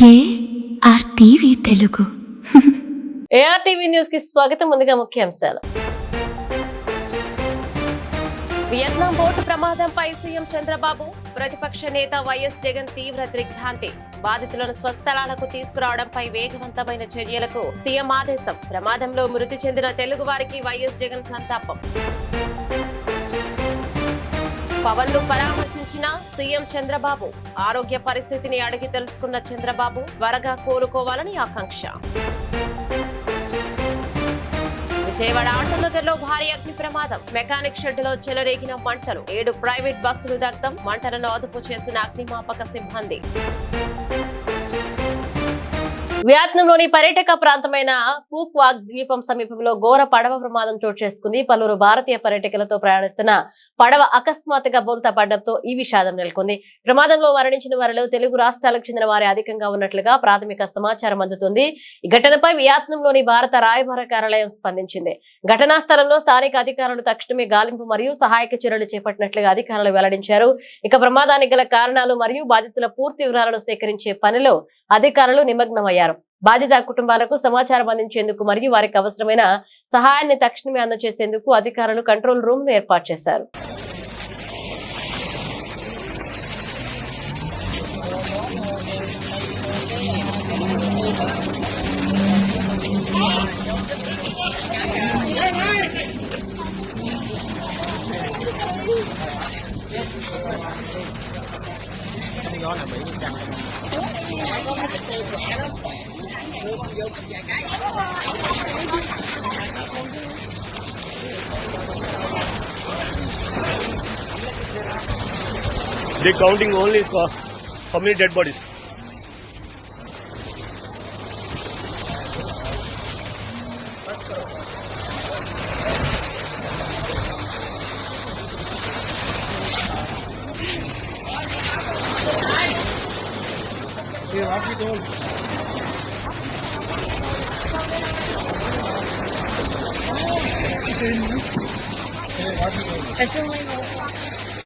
ఏఆర్టీవీ Telugu ఏఆర్టీవీ news కి స్వాగతం. ముందుగా ముఖ్యాంశాలు. వియత్నాం బోటు ప్రమాదంపై సీఎం చంద్రబాబు, ప్రతిపక్ష నేత వైఎస్ జగన్ తీవ్ర దిగ్భ్రాంతి. బాధితులను స్వస్థలాలకు తీసుకురావడంపై వేగవంతమైన చర్యలకు సీఎం ఆదేశం. ప్రమాదంలో మృతి చెందిన తెలుగు వారికి వైఎస్ జగన్ సంతాపం. పవన్ ను పరామర్శించిన సీఎం చంద్రబాబు, ఆరోగ్య పరిస్థితిని అడిగి తెలుసుకున్న చంద్రబాబు త్వరగా కోలుకోవాలని ఆకాంక్ష. విజయవాడ ఆటోనగర్ లో భారీ అగ్ని ప్రమాదం. మెకానిక్ షెడ్ లో చెలరేగిన మంటలు. 7 ప్రైవేట్ బస్సులు దగ్ధం. మంటలను అదుపు చేసిన అగ్నిమాపక సిబ్బంది. వియత్నాంలోని పర్యాటక ప్రాంతమైన ఫూక్ వాక్ ద్వీపం సమీపంలో ఘోర పడవ ప్రమాదం చోటు చేసుకుంది. పలువురు భారతీయ పర్యాటకులతో ప్రయాణిస్తున్న పడవ అకస్మాత్తుగా బోల్తా పడడంతో ఈ విషాదం నెలకొంది. ప్రమాదంలో మరణించిన వారిలో తెలుగు రాష్ట్రాలకు చెందిన వారి అధికంగా ఉన్నట్లుగా ప్రాథమిక సమాచారం అందుతుంది. ఈ ఘటనపై వియత్నాంలోని భారత రాయబార కార్యాలయం స్పందించింది. ఘటనా స్థలంలో స్థానిక అధికారులు తక్షణమే గాలింపు మరియు సహాయక చర్యలు చేపట్టినట్లుగా అధికారులు వెల్లడించారు. ఇక ప్రమాదానికి గల కారణాలు మరియు బాధితుల పూర్తి వివరాలను సేకరించే పనిలో అధికారులు నిమగ్నమయ్యారు. బాధిత కుటుంబాలకు సమాచారం అందించేందుకు మరియు వారికి అవసరమైన సహాయాన్ని తక్షణమే అందజేసేందుకు అధికారులు కంట్రోల్ రూమ్ ను ఏర్పాటు చేశారు. They counting only for how many dead bodies?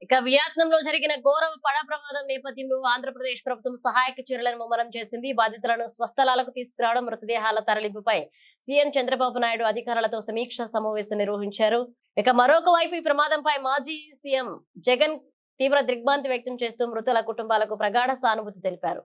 ఇక వియత్నాంలో జరిగిన ఘోర పడవ ప్రమాదం నేపథ్యంలో ఆంధ్రప్రదేశ్ ప్రభుత్వం సహాయక చర్యలను ముమ్మరం చేసింది. బాధితులను స్వస్థలాలకు తీసుకురావడం, మృతదేహాల తరలింపుపై సీఎం చంద్రబాబు నాయుడు అధికారులతో సమీక్ష సమావేశం నిర్వహించారు. ఇక మరొక వైపు ఈ ప్రమాదంపై మాజీ సీఎం జగన్ తీవ్ర దిగ్భ్రాంతి వ్యక్తం చేస్తూ మృతుల కుటుంబాలకు ప్రగాఢ సానుభూతి తెలిపారు.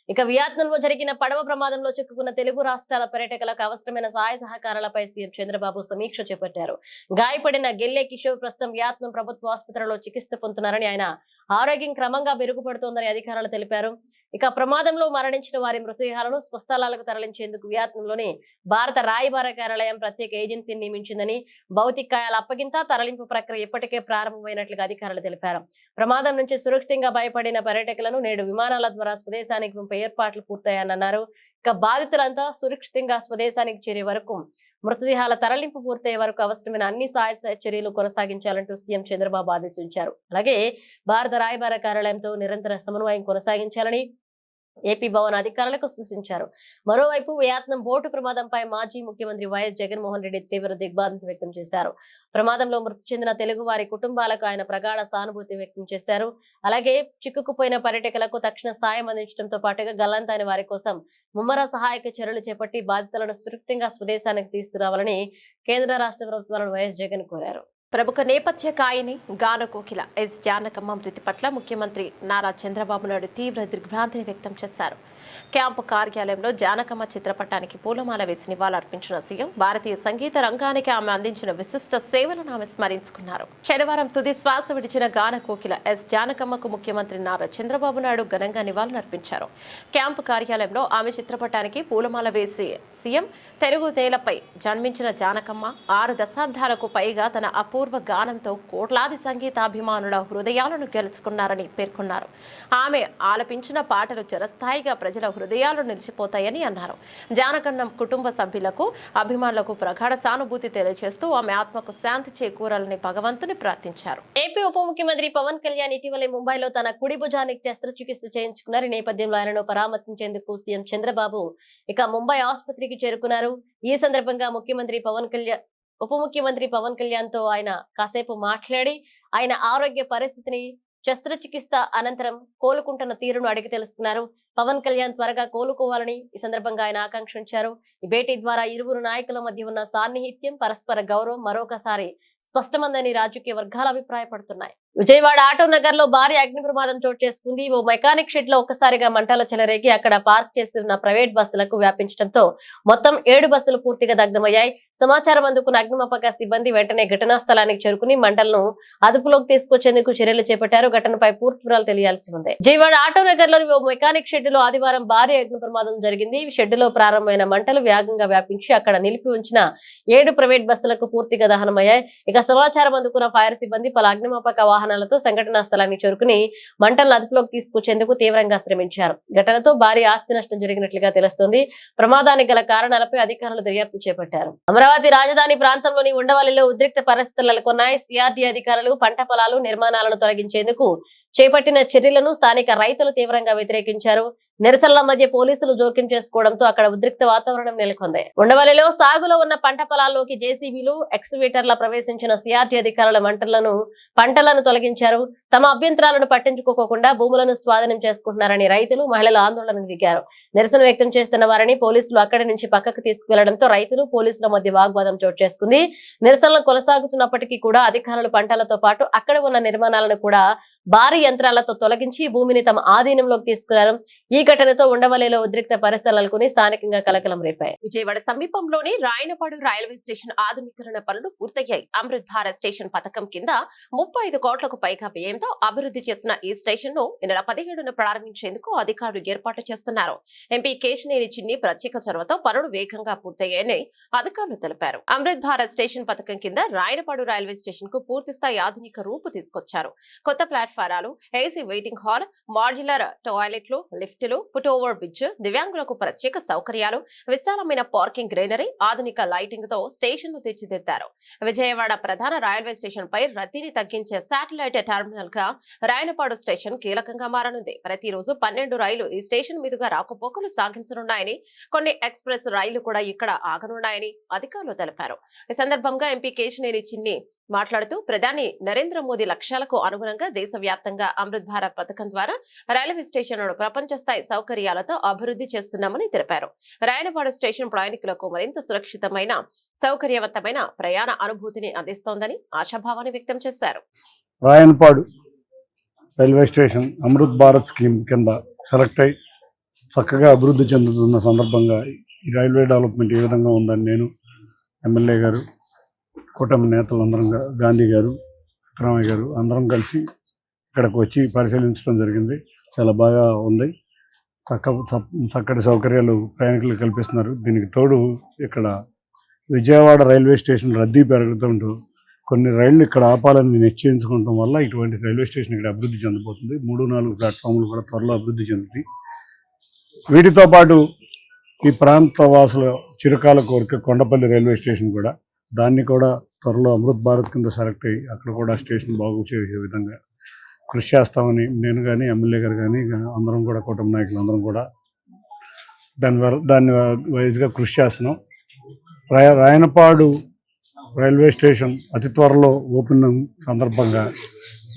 ఇక వియత్నాంలో జరిగిన పడవ ప్రమాదంలో చిక్కుకున్న తెలుగు రాష్ట్రాల పర్యాటకులకు అవసరమైన సహాయ సహకారాలపై సీఎం చంద్రబాబు సమీక్ష చేపట్టారు. గాయపడిన గెల్లే కిషోర్ ప్రస్తుతం వియత్నాం ప్రభుత్వ ఆసుపత్రిలో చికిత్స పొందుతున్నారని, ఆయన ఆరోగ్యం క్రమంగా మెరుగుపడుతోందని అధికారులు తెలిపారు. ఇక ప్రమాదంలో మరణించిన వారి మృతదేహాలను స్వస్థలాలకు తరలించేందుకు వియత్నాంలోని భారత రాయబార కార్యాలయం ప్రత్యేక ఏజెన్సీని నియమించిందని, భౌతికాయాల అప్పగింత తరలింపు ప్రక్రియ ఇప్పటికే ప్రారంభమైనట్లుగా అధికారులు తెలిపారు. ప్రమాదం నుంచి సురక్షితంగా భయపడిన పర్యాటకులను నేడు విమానాల ద్వారా స్వదేశానికి పంపే ఏర్పాట్లు పూర్తయ్యాయన్నారు. ఇక బాధితులంతా సురక్షితంగా స్వదేశానికి చేరే వరకు, మృతదేహాల తరలింపు పూర్తయ్యే వరకు అవసరమైన అన్ని సహాయ చర్యలు కొనసాగించాలంటూ సీఎం చంద్రబాబు ఆదేశించారు. అలాగే భారత రాయబార కార్యాలయంతో నిరంతర సమన్వయం కొనసాగించాలని ఏపీ భవన్ అధికారులకు సూచించారు. మరోవైపు వియత్నాం బోటు ప్రమాదంపై మాజీ ముఖ్యమంత్రి వైఎస్ జగన్మోహన్ రెడ్డి తీవ్ర దిగ్భ్రాంతి వ్యక్తం చేశారు. ప్రమాదంలో మృతి చెందిన తెలుగు వారి కుటుంబాలకు ఆయన ప్రగాఢ సానుభూతి వ్యక్తం చేశారు. అలాగే చిక్కుకుపోయిన పర్యాటకులకు తక్షణ సాయం అందించడంతో పాటుగా గల్లంతైన వారి కోసం ముమ్మర సహాయక చర్యలు చేపట్టి బాధితులను సురక్షితంగా స్వదేశానికి తీసుకురావాలని కేంద్ర రాష్ట్ర ప్రభుత్వాలను వైఎస్ జగన్ కోరారు. ప్రముఖ నేపథ్య గాయని గాన కోకిల ఎస్ జానకమ్మ మృతి పట్ల ముఖ్యమంత్రి నారా చంద్రబాబు నాయుడు తీవ్ర దిగ్భ్రాంతిని వ్యక్తం చేశారు. క్యాంపు కార్యాలయంలో జానకమ్మ చిత్రపటానికి పూలమాల వేసి నివాళులర్పించిన సీఎం భారతీయ సంగీత రంగానికి ఆమె అందించిన విశిష్ట సేవలను ఆమె స్మరించుకున్నారు. శనివారం తుది శ్వాస విడిచిన గాన కోకిల ఎస్ జానకమ్మకు ముఖ్యమంత్రి నారా చంద్రబాబు నాయుడు ఘనంగా నివాళులర్పించారు. క్యాంపు కార్యాలయంలో ఆమె చిత్రపటానికి పూలమాల వేసి సీఎం తెలుగు నేలపై జన్మించిన జానకమ్మ 6 దశాబ్దాలకు పైగా తన అపూర్వ గానంతో కోట్లాది సంగీతాభిమానుల హృదయాలను గెలుచుకున్నారని పేర్కొన్నారు. ఆమె ఆలపించిన పాటలు చిరస్థాయిగా ప్రజల హృదయాలు నిలిచిపోతాయని అన్నారు. జానకమ్మ కుటుంబ సభ్యులకు, అభిమానులకు ప్రగాఢ సానుభూతి తెలియజేస్తూ ఆమె ఆత్మకు శాంతి చేకూరాలని భగవంతుని ప్రార్థించారు. ఏపీ ఉప ముఖ్యమంత్రి పవన్ కళ్యాణ్ ఇటీవలే ముంబైలో తన కుడి భుజానికి శస్త్రచికిత్స చేయించుకున్నారు. ఈ నేపథ్యంలో ఆయనను పరామర్శించేందుకు సీఎం చంద్రబాబు ఇక ముంబై ఆసుపత్రికి చేరుకున్నారు. ఈ సందర్భంగా ముఖ్యమంత్రి పవన్ కళ్యాణ్ ఉప ముఖ్యమంత్రి పవన్ కళ్యాణ్ తో ఆయన కాసేపు మాట్లాడి ఆయన ఆరోగ్య పరిస్థితిని శస్త్రచికిత్స అనంతరం కోలుకుంటున్న తీరును అడిగి తెలుసుకున్నారు. పవన్ కళ్యాణ్ త్వరగా కోలుకోవాలని ఈ సందర్భంగా ఆయన ఆకాంక్షించారు. ఈ భేటీ ద్వారా ఇరువురు నాయకుల మధ్య ఉన్న సాన్నిహిత్యం, పరస్పర గౌరవం మరొకసారి స్పష్టమందని రాజకీయ వర్గాలు అభిప్రాయపడుతున్నాయి. విజయవాడ ఆటో నగర్ లో భారీ అగ్ని ప్రమాదం చోటు చేసుకుంది. ఓ మెకానిక్ షెడ్ లో ఒక్కసారిగా మంటలు చెలరేగి అక్కడ పార్క్ చేసి ఉన్న ప్రైవేట్ బస్సులకు వ్యాపించడంతో మొత్తం 7 బస్సులు పూర్తిగా దగ్ధమయ్యాయి. సమాచారం అందుకున్న అగ్నిమాపక సిబ్బంది వెంటనే ఘటనా స్థలానికి చేరుకుని మంటలను అదుపులోకి తీసుకొచ్చేందుకు చర్యలు చేపట్టారు. ఘటనపై పూర్తి వివరాలు తెలియాల్సి ఉంది. విజయవాడ ఆటో నగర్ లోని ఓ మెకానిక్ షెడ్ లో ఆదివారం భారీ అగ్ని ప్రమాదం జరిగింది. షెడ్ లో ప్రారంభమైన మంటలు వేగంగా వ్యాపించి అక్కడ నిలిపి ఉంచిన 7 ప్రైవేట్ బస్సులకు పూర్తిగా దహనమయ్యాయి. ఇక సమాచారం అందుకున్న ఫైర్ సిబ్బంది పలు అగ్నిమాపక వాహనాలతో సంఘటనా స్థలానికి చేరుకుని మంటలను అదుపులోకి తీసుకొచ్చేందుకు తీవ్రంగా శ్రమించారు. ఘటనతో భారీ ఆస్తి నష్టం జరిగినట్లుగా తెలుస్తోంది. ప్రమాదానికి గల కారణాలపై అధికారులు దర్యాప్తు చేపట్టారు. అమరావతి రాజధాని ప్రాంతంలోని ఉండవల్లిలో ఉద్రిక్త పరిస్థితులు నెలకొన్నాయి. సిఆర్డీ అధికారులు పంట పొలాలు నిర్మాణాలను తొలగించేందుకు చేపట్టిన చర్యలను స్థానిక రైతులు తీవ్రంగా వ్యతిరేకించారు. నిరసనల మధ్య పోలీసులు జోక్యం చేసుకోవడంతో అక్కడ ఉద్రిక్త వాతావరణం నెలకొంది. ఉండవల్లిలో సాగులో ఉన్న పంట పొలాల్లోకి జేసీబీలు, ఎక్స్కవేటర్ల ప్రవేశించిన సిఆర్టీ అధికారుల పంటలను తొలగించారు. తమ అభ్యంతరాలను పట్టించుకోకుండా భూములను స్వాధీనం చేసుకుంటున్నారని రైతులు, మహిళలు ఆందోళనకు దిగారు. నిరసన వ్యక్తం చేస్తున్న వారిని పోలీసులు అక్కడి నుంచి పక్కకు తీసుకువెళ్లడంతో రైతులు, పోలీసుల మధ్య వాగ్వాదం చోటు చేసుకుంది. నిరసనలు కొనసాగుతున్నప్పటికీ కూడా అధికారులు పంటలతో పాటు అక్కడ ఉన్న నిర్మాణాలను కూడా భారీ యంత్రాలతో తొలగించి భూమిని తమ ఆధీనంలోకి తీసుకున్నారు. ఈ ఘటనతో ఉండవల్లిలో ఉద్రిక్త పరిస్థితులు నెలకొని స్థానికంగా కలకలం రేపాయి. విజయవాడ సమీపంలోని రాయనపాడు రైల్వే స్టేషన్ ఆధునీకరణ పనులు పూర్తయ్యాయి. అమృత్ భారత్ స్టేషన్ పథకం కింద 35 కోట్లకు పైగా వ్యయంతో అభివృద్ధి చేసిన ఈ స్టేషన్ ను ఈ నెల 17న ప్రారంభించేందుకు అధికారులు ఏర్పాటు చేస్తున్నారు. ఎంపీ కేశినేని చిన్ని ప్రత్యేక చొరవతో పనులు వేగంగా పూర్తయ్యాయని అధికారులు తెలిపారు. అమృత్ భారత్ స్టేషన్ పథకం కింద రాయనపాడు రైల్వే స్టేషన్ కు పూర్తిస్థాయి ఆధునిక రూపు తీసుకొచ్చారు. కొత్త ప్లాట్ఫారాలు, ఏసీ వెయిటింగ్ హాల్, మాడ్యులర్ టాయిలెట్లు, లిఫ్టులు, ఫుట్ ఓవర్ బ్రిడ్జ్, దివ్యాంగులకు ప్రత్యేక సౌకర్యాలు, విశాలమైన పార్కింగ్ గ్రీనరీ, ఆధునిక లైటింగ్ తో స్టేషన్ ను తీర్చిదిద్దారు. విజయవాడ ప్రధాన రైల్వే స్టేషన్ పై రద్దీని తగ్గించే శాటిలైట్ టెర్మినల్ గా రాయనపాడు స్టేషన్ కీలకంగా మారనుంది. ప్రతిరోజు 12 రైలు ఈ స్టేషన్ మీదుగా రాకపోకలు సాగించనున్నాయని, కొన్ని ఎక్స్ప్రెస్ రైళ్లు కూడా ఇక్కడ ఆగనున్నాయని అధికారులు తెలిపారు. ఈ సందర్భంగా ఎంపీ కేశినేని చిన్ని మాట్లాడుతూ ప్రధాని నరేంద్ర మోదీ లక్ష్యాలకు అనుగుణంగా దేశవ్యాప్తంగా అమృత్ భారత్ పథకం ద్వారా రైల్వే స్టేషన్లను ప్రపంచ స్థాయి సౌకర్యాలతో అభివృద్ధి చేస్తున్నామని తెలిపారు. రాయనపాడు స్టేషన్ ప్రయాణికులకు మరింత సురక్షితమైన, సౌకర్యవంతమైన ప్రయాణ అనుభూతిని అందిస్తోందని ఆశాభావాన్ని వ్యక్తం చేశారు. Rayanapadu railway station Amrit Bharat scheme కింద సెలెక్ట్ అయి చక్కగా అభివృద్ధి చెందుతున్న సందర్భంగా ఈ రైల్వే డెవలప్మెంట్ ఏ విధంగా ఉందని నేను, ఎమ్మెల్యే గారు, కూటమి నేతలు అందరం, గాంధీ గారు, విక్రమయ్య గారు అందరం కలిసి ఇక్కడికి వచ్చి పరిశీలించడం జరిగింది. చాలా బాగా ఉంది. చక్కటి సౌకర్యాలు ప్రయాణికులకు కల్పిస్తున్నారు. దీనికి తోడు ఇక్కడ విజయవాడ రైల్వే స్టేషన్ రద్దీ పెరుగుతుంటూ కొన్ని రైళ్లు ఇక్కడ ఆపాలని నిశ్చయించుకోవడం వల్ల ఇటువంటి రైల్వే స్టేషన్ ఇక్కడ అభివృద్ధి చెందబోతుంది. 3-4 ప్లాట్ఫామ్లు కూడా త్వరలో అభివృద్ధి చెందుతాయి. వీటితో పాటు ఈ ప్రాంత వాసుల చిరకాల కోరిక కొండపల్లి రైల్వే స్టేషన్ కూడా, దాన్ని కూడా త్వరలో అమృత్ భారత్ కింద సెలెక్ట్ అయ్యి అక్కడ కూడా స్టేషన్ బాగు చేసే విధంగా కృషి చేస్తామని నేను కానీ, ఎమ్మెల్యే గారు కానీ అందరం కూడా, కూటమి నాయకులు అందరం కూడా దాన్ని వైజ్గా కృషి చేస్తున్నాం. రాయనపాడు రైల్వే స్టేషన్ అతి త్వరలో ఓపెన్ సందర్భంగా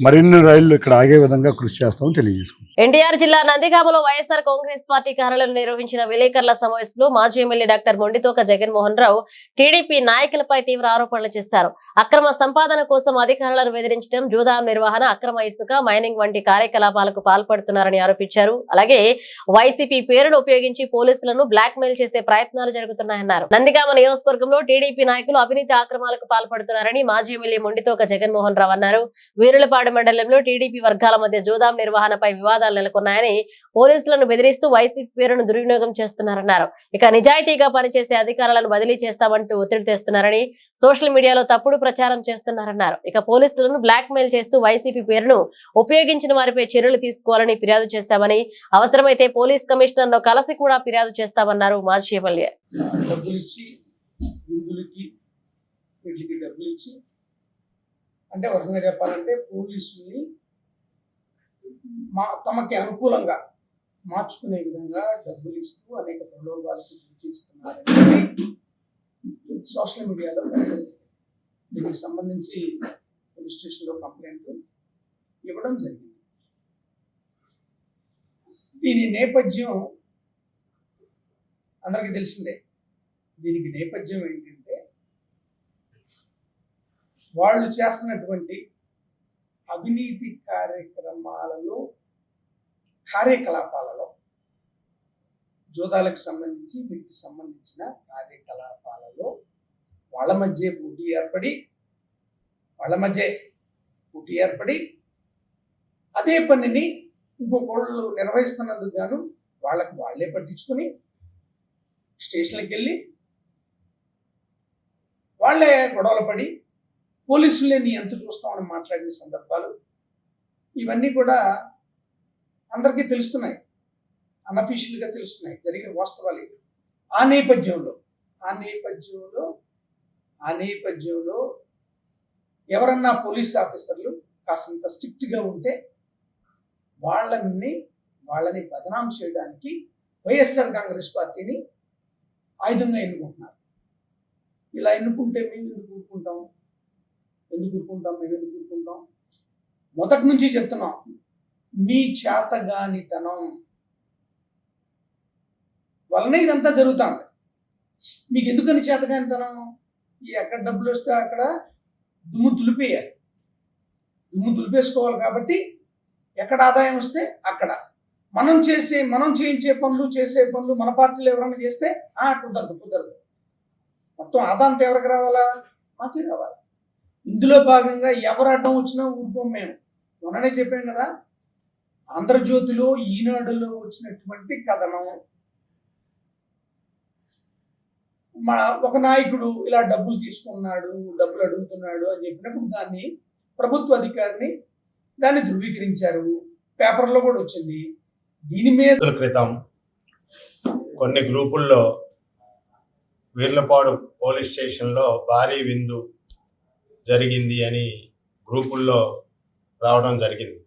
మరిన్ని రైళ్లు ఇక్కడ ఆగే విధంగా కృషి చేస్తామని తెలియజేసుకుంటాం. ఎన్టీఆర్ జిల్లా నందిగామలో వైఎస్ఆర్ కాంగ్రెస్ పార్టీ కార్యాలయంలో నిర్వహించిన విలేకరుల సమావేశంలో మాజీ MLA doctor Mondithoka Jaganmohan Rao TDP నాయకులపై తీవ్ర ఆరోపణలు చేశారు. అక్రమ సంపాదన కోసం అధికారులను బెదిరించడం, జూదాం నిర్వహణ, అక్రమ ఇసుక, మైనింగ్ వంటి కార్యకలాపాలకు పాల్పడుతున్నారని ఆరోపించారు. అలాగే వైసీపీ పేరును ఉపయోగించి పోలీసులను బ్లాక్ మెయిల్ చేసే ప్రయత్నాలు జరుగుతున్నాయన్నారు. నందిగామ నియోజకవర్గంలో టీడీపీ నాయకులు అవినీతి అక్రమాలకు పాల్పడుతున్నారని మాజీ ఎమ్మెల్యే మొండితోక జగన్మోహన్ రావు అన్నారు. వీరులపాడు మండలంలో టీడీపీ వర్గాల మధ్య జూదాం నిర్వహణపై వివాదాలు నెలకొన్నాయని, పోలీసులను బెదిరిస్తూ వైసీపీ పేరును దుర్వినియోగం చేస్తున్నారన్నారు. ఇక నిజాయితీగా పనిచేసే అధికారులను బదిలీ చేస్తామంటూ ఒత్తిడి తెస్తున్నారని, సోషల్ మీడియాలో తప్పుడు ప్రచారం చేస్తున్నారన్నారు. ఇక పోలీసులను బ్లాక్ మెయిల్ చేస్తూ వైసీపీ పేరును ఉపయోగించిన వారిపై చర్యలు తీసుకోవాలని ఫిర్యాదు చేశామని, అవసరమైతే పోలీస్ కమిషనర్ ను కలిసి కూడా ఫిర్యాదు చేస్తామన్నారు మాజీ ఎమ్మెల్యే. అంటే వర్గంగా చెప్పాలంటే పోలీసుల్ని తమకి అనుకూలంగా మార్చుకునే విధంగా డబ్బులు ఇస్తూ అనేక ప్రలోభాలకు గురిచేస్తున్నారని సోషల్ మీడియాలో దీనికి సంబంధించి పోలీస్ స్టేషన్లో కంప్లైంట్ ఇవ్వడం జరిగింది. దీని నేపథ్యం అందరికీ తెలిసిందే. దీనికి నేపథ్యం ఏంటంటే వాళ్ళు చేస్తున్నటువంటి అవినీతి కార్యకలాపాలలో జోదాలకు సంబంధించి వీటికి సంబంధించిన కార్యకలాపాలలో వాళ్ళ మధ్య పోటీ ఏర్పడి అదే పనిని ఇంకొకళ్ళు నిర్వహిస్తున్నందుకు గాను వాళ్ళే పట్టించుకొని స్టేషన్కి వెళ్ళి వాళ్ళే గొడవలు పడి పోలీసులే నీ ఎంత చూస్తామని మాట్లాడిన సందర్భాలు ఇవన్నీ కూడా అందరికీ తెలుస్తున్నాయి, అన్అఫీషియల్గా తెలుస్తున్నాయి, జరిగిన వాస్తవాలు. ఆ నేపథ్యంలో ఎవరన్నా పోలీస్ ఆఫీసర్లు కాసంత స్ట్రిక్ట్గా ఉంటే వాళ్ళని బదనాం చేయడానికి వైఎస్ఆర్ కాంగ్రెస్ పార్టీని ఆయుధంగా ఎన్నుకుంటున్నారు. ఇలా ఎన్నుకుంటే మేము ఎందుకు ఊరుకుంటాం? మొదటి నుంచి చెప్తున్నాం, మీ చేతగానితనం వలనే ఇదంతా జరుగుతుంది. మీకు ఎందుకని చేతగానితనం? ఎక్కడ డబ్బులు వస్తే అక్కడ దుమ్ము దులిపేసుకోవాలి. కాబట్టి ఎక్కడ ఆదాయం వస్తే అక్కడ మనం చేయించే పనులు చేసే పనులు మన పార్టీలో ఎవరైనా చేస్తే కుదరదు. మొత్తం ఆదాంతం ఎవరికి రావాలా? మాకే రావాలి. ఇందులో భాగంగా ఎవరు అడ్డం వచ్చినా ఊరుకోం మేము. మొన్ననే చెప్పాం కదా, ఆంధ్రజ్యోతిలో ఈనాడులో వచ్చినటువంటి కథనం, ఒక నాయకుడు ఇలా డబ్బులు తీసుకున్నాడు, డబ్బులు అడుగుతున్నాడు అని చెప్పినప్పుడు దాన్ని ప్రభుత్వ అధికారిని దాన్ని ధృవీకరించారు, పేపర్లో కూడా వచ్చింది. దీని మీద క్రితం కొన్ని గ్రూపుల్లో వీర్లపాడు పోలీస్ స్టేషన్లో భారీ విందు జరిగింది అని గ్రూపుల్లో రావడం జరిగింది.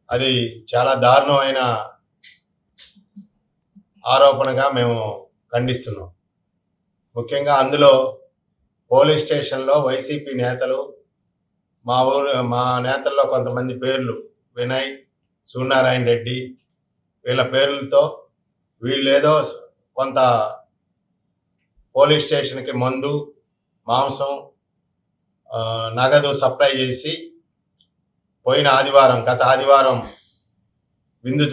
అది చాలా దారుణమైన ఆరోపణగా మేము ఖండిస్తున్నాం. ముఖ్యంగా అందులో పోలీస్ స్టేషన్లో వైసీపీ నేతలు, మా నేతల్లో కొంతమంది పేర్లు వినయ్, సూర్యనారాయణ రెడ్డి, వీళ్ళ పేర్లతో వీళ్ళేదో కొంత పోలీస్ స్టేషన్కి మందు, మాంసం, నగదు సప్లై చేసి గత ఆదివారం విందు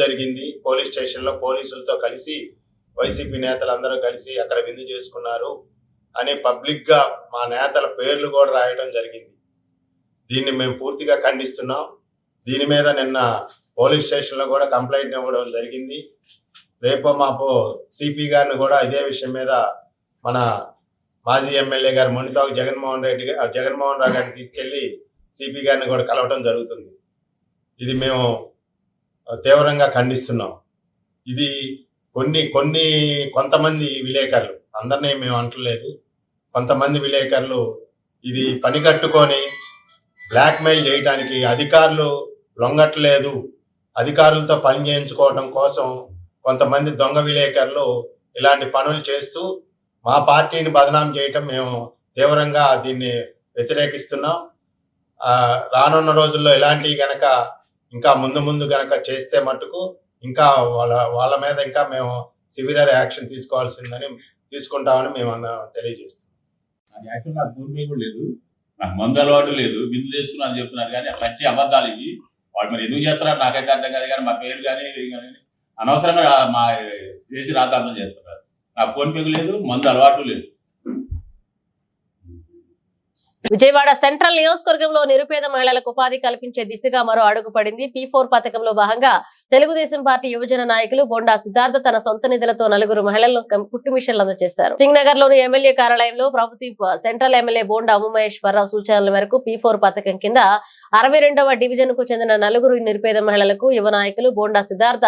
జరిగింది పోలీస్ స్టేషన్లో. పోలీసులతో కలిసి వైసీపీ నేతలందరూ కలిసి అక్కడ విందు చేసుకున్నారు అని పబ్లిక్గా మా నేతల పేర్లు కూడా రాయడం జరిగింది. దీన్ని మేము పూర్తిగా ఖండిస్తున్నాం. దీని మీద నిన్న పోలీస్ స్టేషన్లో కూడా కంప్లైంట్ ఇవ్వడం జరిగింది. రేపో మాపో సిపి గారిని కూడా ఇదే విషయం మీద మన మాజీ ఎమ్మెల్యే గారు మొండితోక జగన్మోహన్ రావు గారిని తీసుకెళ్లి సిపి గారిని కూడా కలవటం జరుగుతుంది. ఇది మేము తీవ్రంగా ఖండిస్తున్నాం. ఇది కొంతమంది విలేకరులు, అందరినీ మేము అంటలేదు, కొంతమంది విలేకరులు ఇది పని కట్టుకొని బ్లాక్మెయిల్ చేయడానికి, అధికారులు లొంగట్లేదు, అధికారులతో పని చేయించుకోవడం కోసం కొంతమంది దొంగ విలేకరులు ఇలాంటి పనులు చేస్తూ మా పార్టీని బదనాం చేయటం మేము తీవ్రంగా దీన్ని వ్యతిరేకిస్తున్నాం. రానున్న రోజుల్లో ఇలాంటివి గనక ఇంకా ముందు గనక చేస్తే మటుకు ఇంకా వాళ్ళ మీద ఇంకా మేము సివియర్ యాక్షన్ తీసుకుంటామని మేము తెలియజేస్తున్నాం. యాక్చువల్ నాకు ఫోన్ పే కూడా లేదు, నాకు మందు అలవాటు లేదు, బిందు చేసుకున్నా అని చెప్తున్నారు. కానీ పచ్చి అబద్ధాలు ఇవి. వాళ్ళు మరి ఎందుకు చేస్తున్నారు నాకైతే అర్థం కాదు. కానీ మా పేరు కానీ అనవసరంగా మా చేసి రాద్ధాంతం చేస్తున్నారు. నాకు ఫోన్ పే లేదు, మందు అలవాటు లేదు. విజయవాడ సెంట్రల్ నియోజకవర్గంలో నిరుపేద మహిళలకు ఉపాధి కల్పించే దిశగా మరో అడుగు పడింది. P4 పథకంలో భాగంగా తెలుగుదేశం పార్టీ యువజన నాయకులు బొండా సిద్ధార్థ తన సొంత నిధులతో 4 మహిళలను కుట్టు మిషన్లు అందజేశారు. సింగనగర్ లోని ఎమ్మెల్యే కార్యాలయంలో ప్రభుత్వ సెంట్రల్ ఎమ్మెల్యే బొండా ఉమామహేశ్వరరావు సూచనల మేరకు P4 పథకం కింద 62వ డివిజన్ కు చెందిన 4 నిరుపేద మహిళలకు యువ నాయకులు బొండా సిద్ధార్థ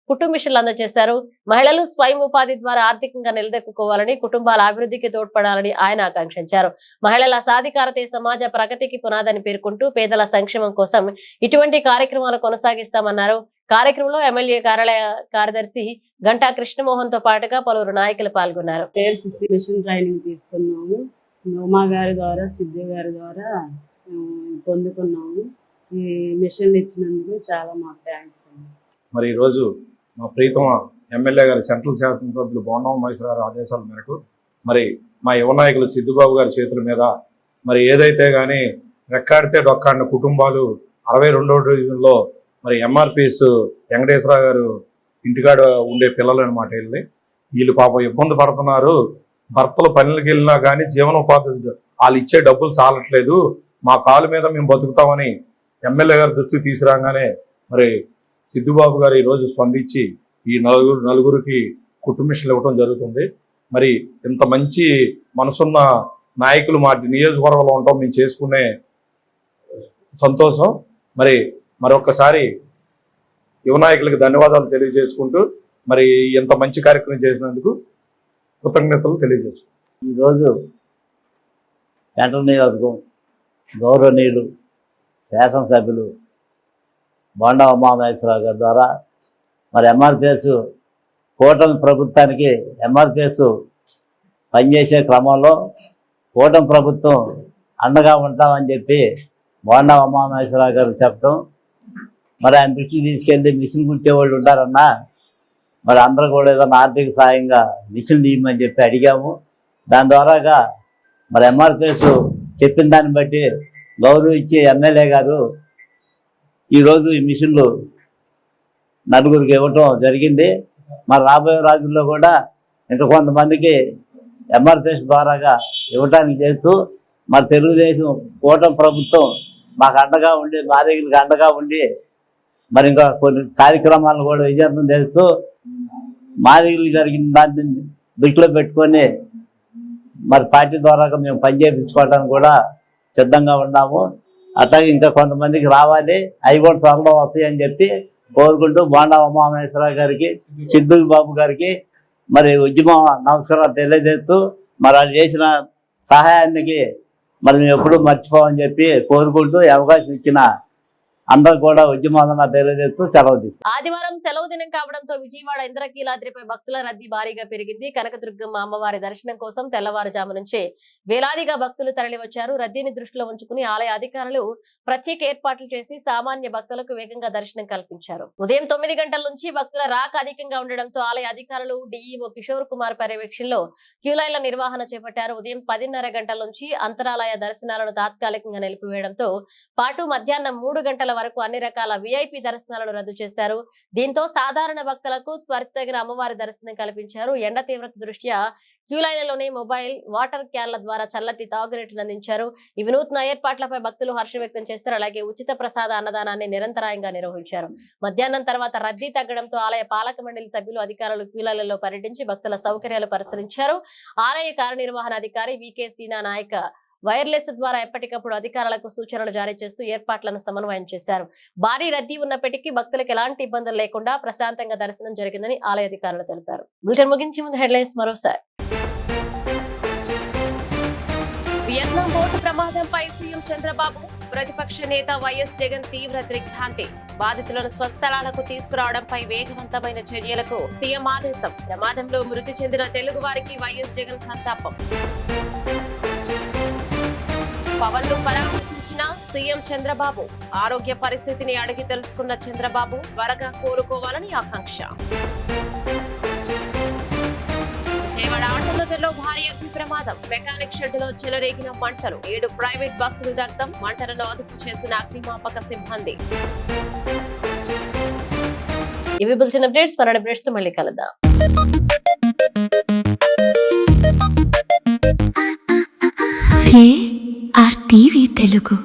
కుట్టు మిషన్లు అందజేశారు. మహిళలు స్వయం ఉపాధి ద్వారా ఆర్థికంగా నిలదొక్కుకోవాలని, కుటుంబాల అభివృద్ధికి తోడ్పడాలని ఆయన ఆకాంక్షించారు. మహిళల సాధికారతే సమాజ ప్రగతికి పునాదని పేర్కొంటూ పేదల సంక్షేమం కోసం ఇటువంటి కార్యక్రమాలు కొనసాగిస్తామన్నారు. కార్యక్రమంలో ఎమ్మెల్యే కార్యాలయ కార్యదర్శి గంటా కృష్ణమోహన్ తో పాటుగా పలువురు నాయకులు పాల్గొన్నారు. మిషన్ ట్రైనింగ్ తీసుకున్నాము. ఉమా గారి ద్వారా, సిద్ధు గారి ద్వారా పొందుకున్నాము. ఈ మిషన్ ఇచ్చినందుకు చాలా మాకు థ్యాంక్స్ అండి. మరి ఈరోజు మా ప్రీతమ ఎమ్మెల్యే గారి సెంట్రల్ శాసనసభ్యులు బోండా మహేశ్వర గారి ఆదేశాల మేరకు మరి మా యువ నాయకులు సిద్ధుబాబు గారి చేతుల మీద మరి ఏదైతే కానీ రెక్కాడితే డొక్కాడిన కుటుంబాలు 62వ డివిజన్లో మరి ఎంఆర్పిఎస్ వెంకటేశ్వరరావు గారు ఇంటికాడ ఉండే పిల్లలు అనమాట. వీళ్ళు పాపం ఇబ్బంది పడుతున్నారు. భర్తలు పనులకు వెళ్ళినా కానీ జీవనోపాధి వాళ్ళు ఇచ్చే డబ్బులు చాలట్లేదు, మా కాలు మీద మేము బతుకుతామని ఎమ్మెల్యే గారి దృష్టికి తీసుకురాగానే మరి సిద్ధుబాబు గారు ఈరోజు స్పందించి ఈ నలుగురికి కుటుంబిషన్లు ఇవ్వడం జరుగుతుంది. మరి ఇంత మంచి మనసున్న నాయకులు మా నియోజకవర్గంలో ఉంటాం, మేము చేసుకునే సంతోషం. మరి మరొకసారి యువ నాయకులకి ధన్యవాదాలు తెలియజేసుకుంటూ మరి ఇంత మంచి కార్యక్రమం చేసినందుకు కృతజ్ఞతలు తెలియజేసుకుంటాం. ఈరోజు సెంట్రల్ నియోజకవర్గం గౌరవనీయులు శాసనసభ్యులు బోండా ఉమామహేశ్వరరావు గారి ద్వారా మరి ఎంఆర్పిఎస్ కూటమి ప్రభుత్వానికి ఎంఆర్పిఎస్ పనిచేసే క్రమంలో కూటమి ప్రభుత్వం అండగా ఉంటామని చెప్పి బోండా ఉమామహేశ్వరరావు గారు చెప్పడం, మరి ఆయన దృష్టికి తీసుకెళ్ళి మిషన్ కుట్టేవాళ్ళు ఉంటారన్నా మరి అందరూ కూడా ఏదైనా ఆర్థిక సాయంగా మిషన్ తీయమని చెప్పి అడిగాము. దాని ద్వారాగా మరి ఎంఆర్పిఎస్ చెప్పిన దాన్ని బట్టి గౌరవించి ఎమ్మెల్యే గారు ఈరోజు ఈ మిషన్లు నలుగురికి ఇవ్వటం జరిగింది. మరి రాబోయే రోజుల్లో కూడా ఇంకా కొంతమందికి ఎంఆర్పిఎస్ ద్వారాగా ఇవ్వటానికి చేస్తూ మరి తెలుగుదేశం కూటమి ప్రభుత్వం మాకు అండగా ఉండి, మా దగ్గరికి అండగా ఉండి మరి ఇంకా కొన్ని కార్యక్రమాలను కూడా విజయవంతం చేస్తూ మా దగ్గర జరిగిన దాన్ని దృష్టిలో పెట్టుకొని మరి పార్టీ ద్వారా మేము పనిచేయించుకోవడానికి కూడా సిద్ధంగా ఉన్నాము. అట్లాగే ఇంకా కొంతమందికి రావాలి, అవి కూడా త్వరలో వస్తాయని చెప్పి కోరుకుంటూ బోండా ఉమామహేశ్వరరావు గారికి, సిద్ధు బాబు గారికి మరి ఉద్యమ నమస్కారాలు తెలియజేస్తూ మరి వాళ్ళు చేసిన సహాయానికి మరి మేము ఎప్పుడూ మర్చిపోమని చెప్పి కోరుకుంటూ అవకాశం ఇచ్చిన అందరూ కూడా ఉద్యమంగా తెలియజేస్తూ సెలవు తీసుకు. ఆదివారం సెలవు దినం కావడంతో విజయవాడ ఇంద్రకీలాద్రిపై భక్తుల రద్దీ భారీగా పెరిగింది. కనకదుర్గమ్మ అమ్మవారి దర్శనం కోసం తెల్లవారుజాము నుంచే వేలాదిగా భక్తులు తరలివచ్చారు. రద్దీని దృష్టిలో ఉంచుకుని ఆలయ అధికారులు ప్రత్యేక ఏర్పాట్లు చేసి సామాన్య భక్తులకు వేగంగా దర్శనం కల్పించారు. ఉదయం 9 గంటల నుంచి భక్తుల రాక అధికంగా ఉండడంతో ఆలయ అధికారులు డిఈఓ కిషోర్ కుమార్ పర్యవేక్షణలో క్యూలైన్ల నిర్వహణ చేపట్టారు. ఉదయం 10:30 గంటల నుంచి అంతరాలయ దర్శనాలను తాత్కాలికంగా నిలిపివేయడంతో పాటు మధ్యాహ్నం 3 గంటల వరకు అన్ని రకాల విఐపి దర్శనాలను రద్దు చేశారు. దీంతో సాధారణ భక్తులకు త్వరితగిన అమ్మవారి దర్శనం కల్పించారు. ఎండ తీవ్రత దృష్ట్యా క్యూలైన్లలోనే మొబైల్ వాటర్ క్యాన్ల ద్వారా చల్లటి తాగునీటిని అందించారు. ఈ వినూత్న ఏర్పాట్లపై భక్తులు హర్షం వ్యక్తం చేశారు. అలాగే ఉచిత ప్రసాద అన్నదానాన్ని నిరంతరాయంగా నిర్వహించారు. మధ్యాహ్నం తర్వాత రద్దీ తగ్గడంతో ఆలయ పాలక మండలి సభ్యులు అధికారులు క్యూలైన్లలో పర్యటించి భక్తుల సౌకర్యాలు పరిశీలించారు. ఆలయ కార్యనిర్వహణ అధికారి వికే సీనా నాయక్ వైర్లెస్ ద్వారా ఎప్పటికప్పుడు అధికారులకు సూచనలు జారీ చేస్తూ ఏర్పాట్లను సమన్వయం చేశారు. భారీ రద్దీ ఉన్నప్పటికీ భక్తులకు ఎలాంటి ఇబ్బందులు లేకుండా ప్రశాంతంగా దర్శనం జరిగిందని ఆలయ అధికారులు తెలిపారు. బులెటిన్ ముగించే ముందు హెడ్లైన్స్ మరోసారి. వియత్నాం బోటు ప్రమాదంపై సీఎం చంద్రబాబు, ప్రతిపక్ష నేత వైఎస్ జగన్ తీవ్ర దిగ్భ్రాంతి. బాధితులను స్వస్థలాలకు తీసుకురావడంపై వేగవంతమైన చర్యలకు సీఎం ఆదేశం. ప్రమాదంలో మృతి చెందిన తెలుగు వారికి వైఎస్ జగన్ సంతాపం. పవన్ ను పరామర్శించిన సీఎం చంద్రబాబు, ఆరోగ్య పరిస్థితిని అడిగి తెలుసుకున్న చంద్రబాబు త్వరగా కోలుకోవాలని ఆకాంక్ష. విజయవాడ ఆటోనగర్లో భారీ అగ్ని ప్రమాదం, మెకానిక్ షెడ్ లో చెలరేగిన మంటలు, 7 ప్రైవేట్ బస్సులు దగ్ధం, మంటలను అదుపు చేసిన అగ్నిమాపక సిబ్బంది. ఇవి బులెటిన్ అప్డేట్స్. మరణ అప్డేట్స్ తో మళ్ళీ కలుద్దాం. ARTV తెలుగు.